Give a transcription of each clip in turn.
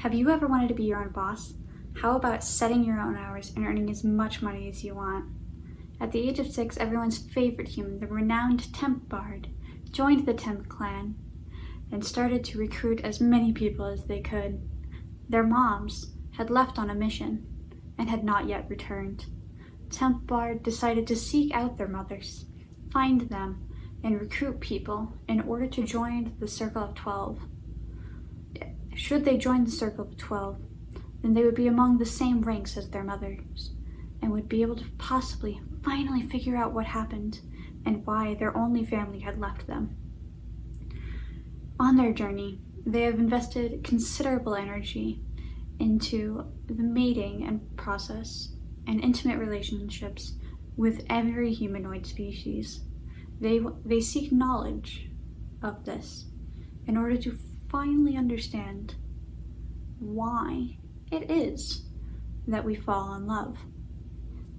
Have you ever wanted to be your own boss? How about setting your own hours and earning as much money as you want? At the age of 6, everyone's favorite human, the renowned Tempest Bard, joined the Temp clan and started to recruit as many people as they could. Their moms had left on a mission and had not yet returned. Tempest Bard decided to seek out their mothers, find them, and recruit people in order to join the Circle of 12. Should they join the Circle of 12, then they would be among the same ranks as their mothers, and would be able to possibly finally figure out what happened and why their only family had left them. On their journey, they have invested considerable energy into the mating and process and intimate relationships with every humanoid species. They seek knowledge of this in order to finally understand why it is that we fall in love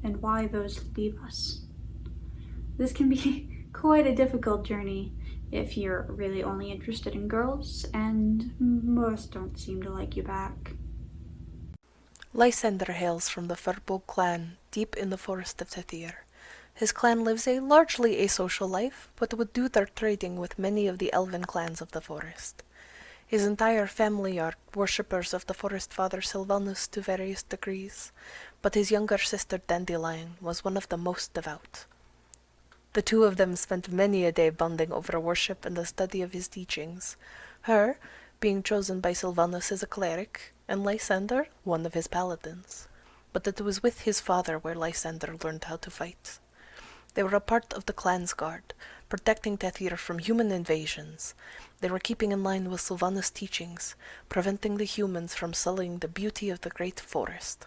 and why those leave us. This can be quite a difficult journey if you're really only interested in girls and most don't seem to like you back. Lysander hails from the Firbolg clan deep in the forest of Tethir. His clan lives a largely asocial life, but would do their trading with many of the elven clans of the forest. His entire family are worshippers of the Forest Father Sylvanus to various degrees, but his younger sister Dandelion was one of the most devout. The two of them spent many a day bonding over worship and the study of his teachings, her being chosen by Sylvanus as a cleric, and Lysander one of his paladins. But it was with his father where Lysander learned how to fight. They were a part of the clan's guard, protecting Tethir from human invasions. They were keeping in line with Sylvanus' teachings, preventing the humans from sullying the beauty of the great forest.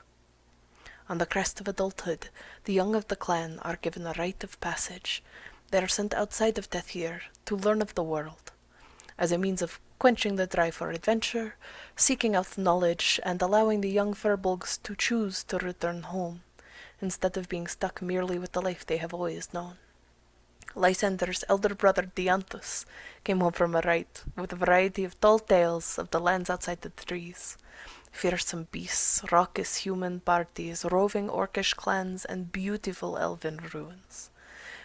On the crest of adulthood, the young of the clan are given a rite of passage. They are sent outside of Tethir to learn of the world, as a means of quenching the drive for adventure, seeking out knowledge, and allowing the young Firbolgs to choose to return home, instead of being stuck merely with the life they have always known. Lysander's elder brother Dianthus came home from a rite with a variety of tall tales of the lands outside the trees. Fearsome beasts, raucous human parties, roving orcish clans, and beautiful elven ruins.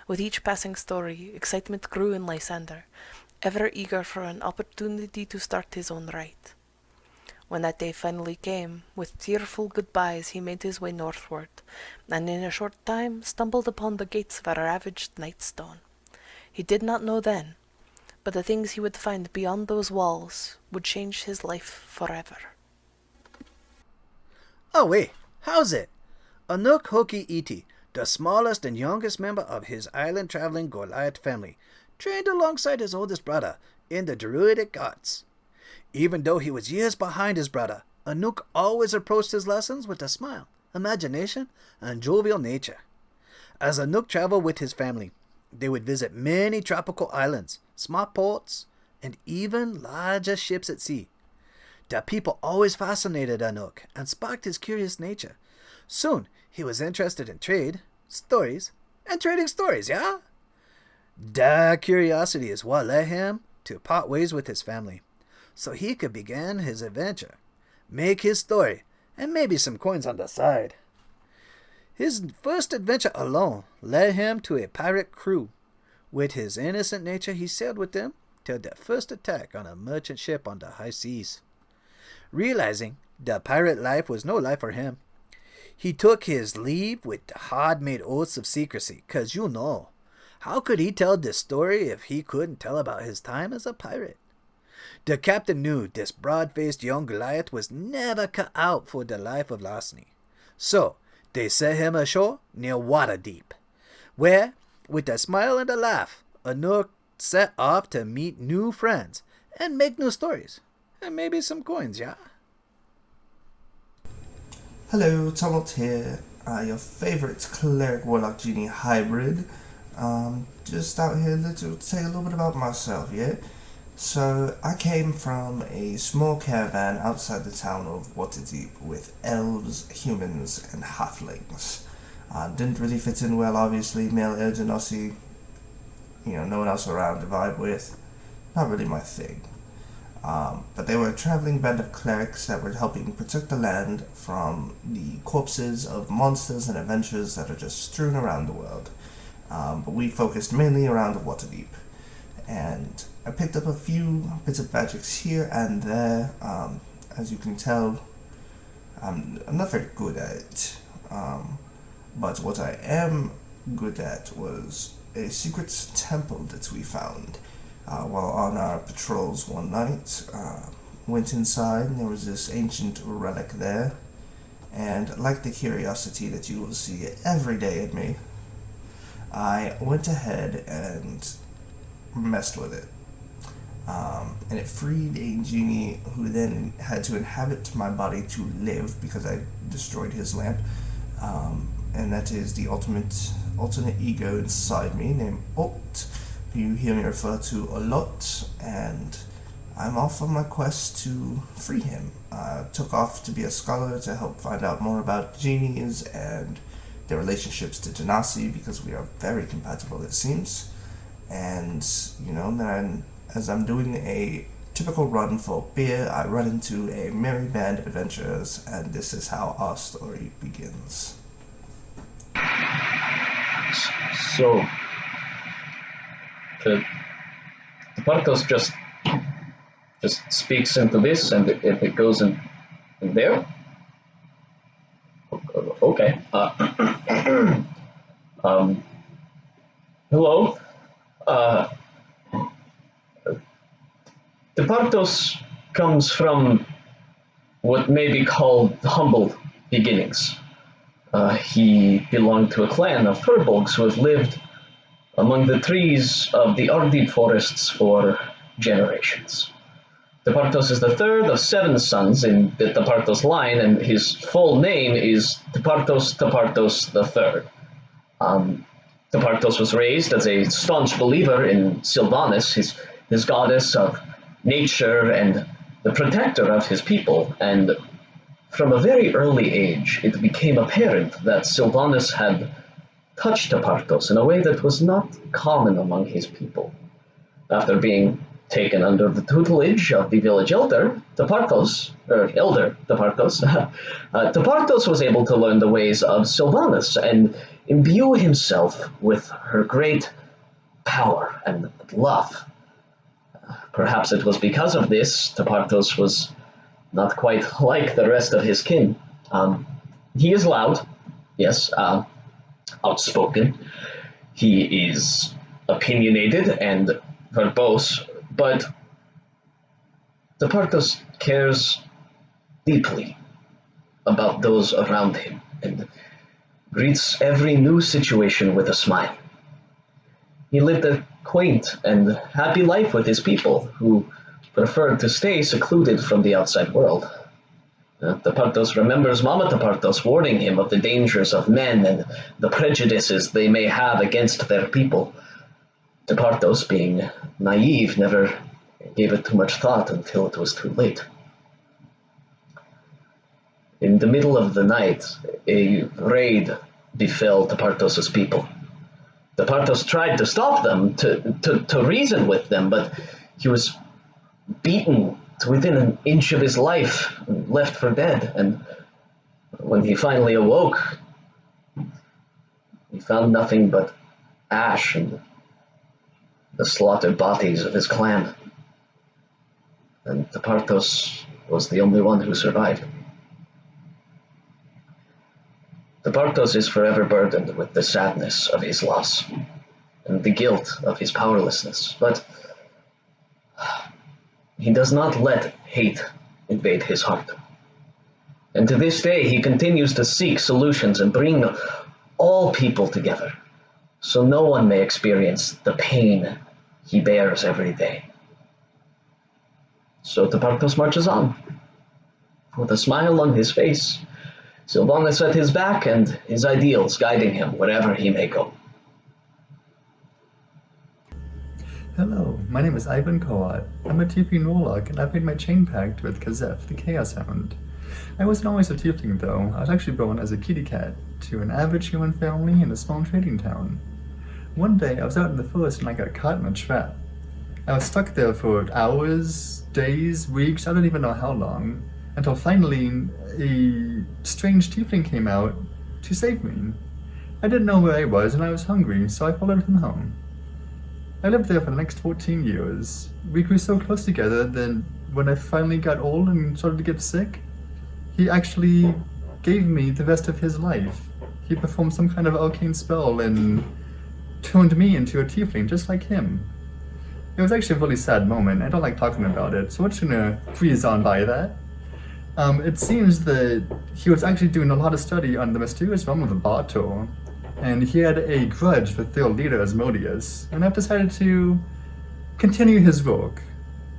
With each passing story, excitement grew in Lysander, ever eager for an opportunity to start his own rite. When that day finally came, with tearful goodbyes he made his way northward, and in a short time stumbled upon the gates of a ravaged Nightstone. He did not know then, but the things he would find beyond those walls would change his life forever. Oh wait, how's it? Anuk Hoki Iti, the smallest and youngest member of his island-traveling Goliath family, trained alongside his oldest brother in the druidic arts. Even though he was years behind his brother, Anuk always approached his lessons with a smile, imagination, and jovial nature. As Anuk traveled with his family, they would visit many tropical islands, small ports, and even larger ships at sea. The people always fascinated Anuk and sparked his curious nature. Soon, he was interested in trade, stories, and trading stories, yeah? That curiosity is what led him to part ways with his family, so he could begin his adventure, make his story, and maybe some coins on the side. His first adventure alone led him to a pirate crew. With his innocent nature, he sailed with them till their first attack on a merchant ship on the high seas. Realizing the pirate life was no life for him, he took his leave with the hard-made oaths of secrecy, 'cause you know, how could he tell this story if he couldn't tell about his time as a pirate? The captain knew this broad-faced young Goliath was never cut out for the life of larceny. So, they set him ashore near Waterdeep, where, with a smile and a laugh, Anuk set off to meet new friends and make new stories. And maybe some coins, yeah? Hello, Tumult here, your favourite cleric warlock genie hybrid. Just out here to tell you a little bit about myself, yeah? So, I came from a small caravan outside the town of Waterdeep with elves, humans, and halflings. Didn't really fit in well, obviously. Male Elgenossi, no one else around to vibe with. Not really my thing. But they were a traveling band of clerics that were helping protect the land from the corpses of monsters and adventurers that are just strewn around the world. But we focused mainly around Waterdeep. And I picked up a few bits of magics here and there. As you can tell, I'm not very good at it. But what I am good at was a secret temple that we found while on our patrols one night. Went inside and there was this ancient relic there. And like the curiosity that you will see every day in me, I went ahead and messed with it. And it freed a genie who then had to inhabit my body to live because I destroyed his lamp. And that is the alternate ego inside me named Alt, who you hear me refer to a lot, and I'm off on my quest to free him. I took off to be a scholar to help find out more about genies and their relationships to Genasi because we are very compatible, it seems. And, then as I'm doing a typical run for beer, I run into a merry band of adventurers, and this is how our story begins. So, the Partos just speaks into this, and it goes in there. Okay. Hello. The Partos comes from what may be called humble beginnings. He belonged to a clan of furbolgs who have lived among the trees of the Ardid forests for generations. Tepartos is the third of 7 sons in the Tepartos line, and his full name is Tepartos III. Tepartos was raised as a staunch believer in Sylvanas, his goddess of nature and the protector of his people, and from a very early age, it became apparent that Sylvanas had touched Tepartos in a way that was not common among his people. After being taken under the tutelage of the village elder, Tepartos was able to learn the ways of Sylvanas and imbue himself with her great power and love. Perhaps it was because of this, Tepartos was not quite like the rest of his kin. He is loud, yes, outspoken. He is opinionated and verbose, but Tepartos cares deeply about those around him and greets every new situation with a smile. He lived a quaint and happy life with his people, who preferred to stay secluded from the outside world. Tepartos remembers Mama Tepartos warning him of the dangers of men and the prejudices they may have against their people. Tepartos, being naive, never gave it too much thought until it was too late. In the middle of the night, a raid befell Tepartos' people. Tepartos tried to stop them, to reason with them, but he was beaten to within an inch of his life and left for dead. And when he finally awoke, he found nothing but ash and the slaughtered bodies of his clan. And Tepartos was the only one who survived. Tepartos is forever burdened with the sadness of his loss and the guilt of his powerlessness, but he does not let hate invade his heart. And to this day, he continues to seek solutions and bring all people together, so no one may experience the pain he bears every day. So Tepartos marches on, with a smile on his face, Sylvanas at his back, and his ideals guiding him wherever he may go. Hello, my name is Ivan Coatl. I'm a tiefling Nolak, and I've made my chain pact with Kazef, the Chaos Hound. I wasn't always a tiefling, though. I was actually born as a kitty cat to an average human family in a small trading town. One day, I was out in the forest and I got caught in a trap. I was stuck there for hours, days, weeks, I don't even know how long, until finally a strange tiefling came out to save me. I didn't know where I was and I was hungry, so I followed him home. I lived there for the next 14 years. We grew so close together that when I finally got old and started to get sick, he actually gave me the rest of his life. He performed some kind of arcane spell and turned me into a tiefling just like him. It was actually a really sad moment. I don't like talking about it, so we're just gonna breeze on by that. It seems that he was actually doing a lot of study on the mysterious realm of the Bartor, and he had a grudge with their leader Asmodeus, and I've decided to continue his work.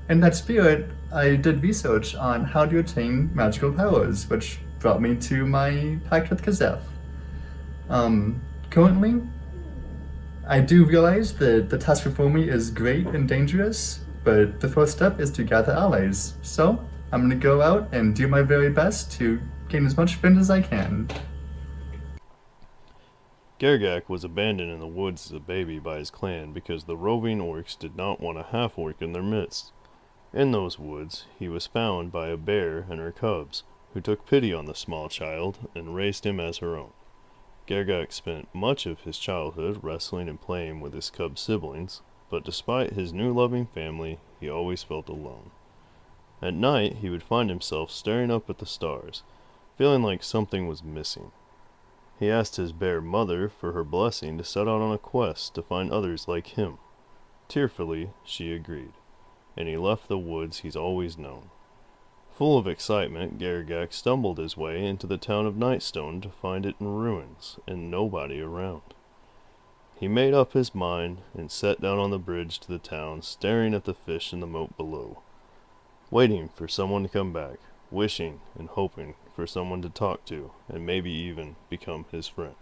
In that spirit, I did research on how to attain magical powers, which brought me to my pact with Kazeth. Currently, I do realize that the task before me is great and dangerous, but the first step is to gather allies. So, I'm gonna go out and do my very best to gain as much friends as I can. Garigak was abandoned in the woods as a baby by his clan because the roving orcs did not want a half-orc in their midst. In those woods, he was found by a bear and her cubs, who took pity on the small child and raised him as her own. Garigak spent much of his childhood wrestling and playing with his cub siblings, but despite his new loving family, he always felt alone. At night, he would find himself staring up at the stars, feeling like something was missing. He asked his bear mother for her blessing to set out on a quest to find others like him. Tearfully, she agreed, and he left the woods he's always known. Full of excitement, Garigak stumbled his way into the town of Nightstone to find it in ruins, and nobody around. He made up his mind and sat down on the bridge to the town, staring at the fish in the moat below, waiting for someone to come back, wishing and hoping for someone to talk to, and maybe even become his friend.